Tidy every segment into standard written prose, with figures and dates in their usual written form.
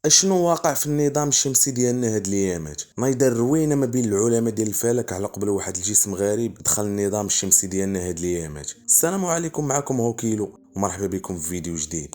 اشنو واقع في النظام الشمسي ديالنا هاد الايامات؟ نايضه الروينه ما بين العلماء ديال الفلك على قبل واحد الجسم غريب دخل النظام الشمسي ديالنا هاد الايامات. السلام عليكم، معكم هوكيلو ومرحبا بكم في فيديو جديد.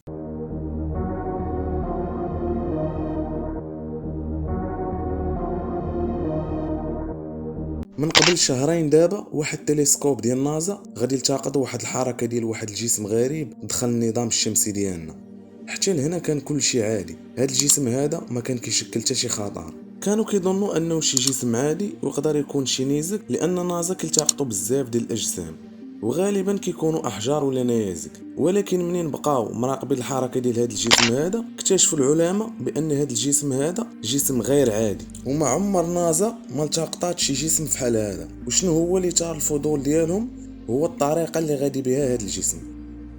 من قبل شهرين دابا واحد التلسكوب ديال نازا غادي يلتقط واحد الحركه ديال واحد الجسم غريب دخل النظام الشمسي ديالنا. حتى لهنا كان كل شيء عادي، هاد الجسم هذا ما كان كيشكل حتى شي خطر. كانوا كيظنوا انه شي جسم عادي ويقدر يكون شي نيزك، لان نازا كيلتقطوا بزاف ديال الاجسام وغالبا كيكونوا احجار ولا نيازك. ولكن منين بقاو مراقبين الحركه ديال هذا الجسم هذا، اكتشفوا العلماء بان هذا الجسم هذا جسم غير عادي، وما عمر نازا ما التقطات شي جسم بحال هذا. وشنو هو اللي ثار الفضول ديالهم؟ هو الطريقه اللي غادي بها هذا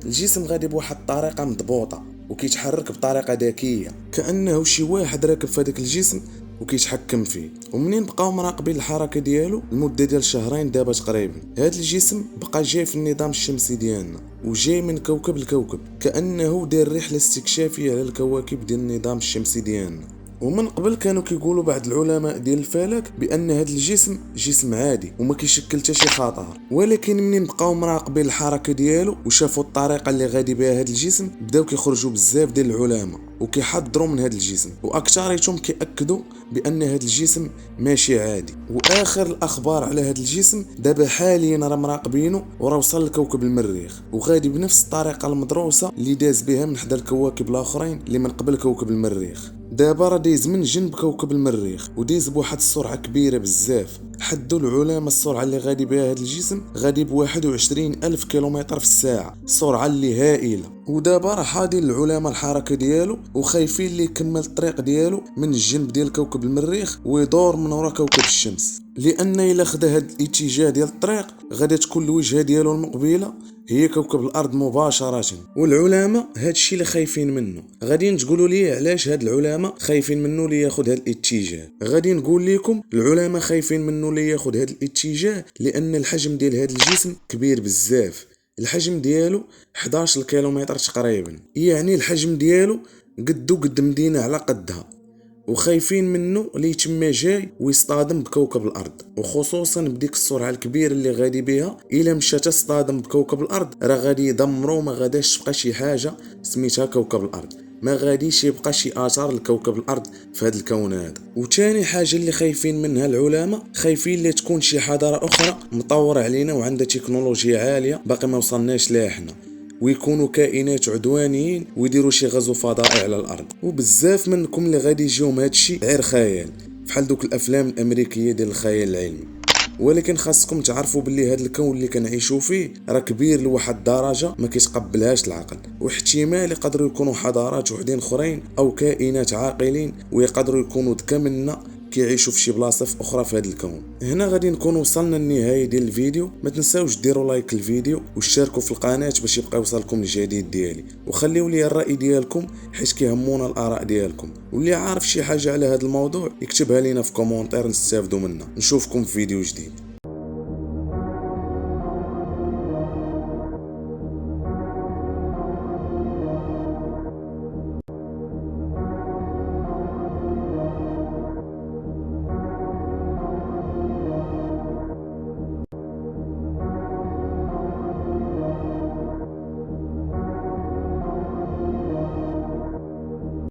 الجسم غادي بواحد الطريقه مضبوطه وكيتحرك بطريقه ذكيه، كانه شي واحد راكب في هذاك الجسم وكيتحكم فيه. ومنين بقاو مراقبين الحركه ديالو لمده ديال شهرين دابا تقريبا، هذا الجسم بقى جاي في النظام الشمسي ديالنا وجاي من كوكب لكوكب، كانه داير رحله استكشافيه على الكواكب ديال النظام الشمسي ديالنا. ومن قبل كانوا كيقولوا بعض العلماء ديال الفلك بان هذا الجسم جسم عادي وما كيشكل حتى شي خطر، ولكن منين بقاو مراقبين الحركه ديالو وشافوا الطريقه اللي غادي بها هذا الجسم، بداو كيخرجوا بزاف ديال العلماء وكيحذروا من هذا الجسم، واكثريتهم كياكدوا بان هذا الجسم ماشي عادي. واخر الاخبار على هذا الجسم دابا حاليا راه مراقبينه وراه وصل لكوكب المريخ، وغادي بنفس الطريقه المدروسه اللي داز بها من حدا الكواكب الاخرين اللي من قبل كوكب المريخ. دابا راه دايز من جنب كوكب المريخ ودايز بواحد السرعه كبيره بزاف. حدوا العلماء السرعه اللي غادي بها هذا الجسم غادي ب 21 الف كيلومتر في الساعه، سرعه اللي هائله. ودابا راه حاضين العلماء الحركه ديالو وخايفين اللي يكمل الطريق ديالو من الجنب ديال كوكب المريخ ويدور من ورا كوكب الشمس، لان الا خدا هذا الاتجاه ديال الطريق غادي تكون الوجهه ديالو المقبله هي كوكب الارض مباشره. والعلماء هادشي اللي خايفين منه. غادي تقولوا لي علاش هاد العلماء خايفين منه لي ياخذ هاد الاتجاه؟ غادي نقول لكم العلماء خايفين منه لي ياخذ هاد الاتجاه لان الحجم ديال هاد الجسم كبير بزاف. الحجم ديالو 11 كيلومتر تقريبا، يعني الحجم ديالو قد مدينه على قدها، وخايفين منه اللي يتم جاي ويصطادم بكوكب الارض، وخصوصا بديك السرعه الكبيره اللي غادي بها. الا مشى تصطادم بكوكب الارض راه غادي يدمروا، ما غاداش تبقى شي حاجه سميتها كوكب الارض، ما غاديش يبقى شي اثار لكوكب الارض في هذا الكون هذا. وثاني حاجه اللي خايفين منها العلماء، خايفين لا تكون شي حضاره اخرى مطوره علينا وعندها تكنولوجيا عاليه باقي ما وصلناش لها حنا، ويكونوا كائنات عدوانيين ويديروا شي غزو فضائي على الارض. وبزاف منكم اللي غادي يجيهم هادشي غير خيال، بحال دوك الافلام الامريكيه ديال الخيال العلمي. ولكن خاصكم تعرفوا باللي هذا الكون اللي كنعيشوا فيه راه كبير لواحد الدرجه ما كيتقبلهاش العقل، واحتمال يقدروا يكونوا حضارات وحدين اخرين او كائنات عاقلين ويقدروا يكونوا ذكى منا كيعيشوا في شي بلاصه في اخرى في هذا الكون. هنا غادي نكون وصلنا للنهايه ديال الفيديو. ما تنساوش ديروا لايك للفيديو واشتركوا في القناه باش يبقى يوصلكم الجديد ديالي، وخليوا لي الراي ديالكم حيت كيهمونا الاراء ديالكم. واللي عارف شي حاجه على هذا الموضوع يكتبها لينا في كومونتير نستافدوا منها. نشوفكم في فيديو جديد.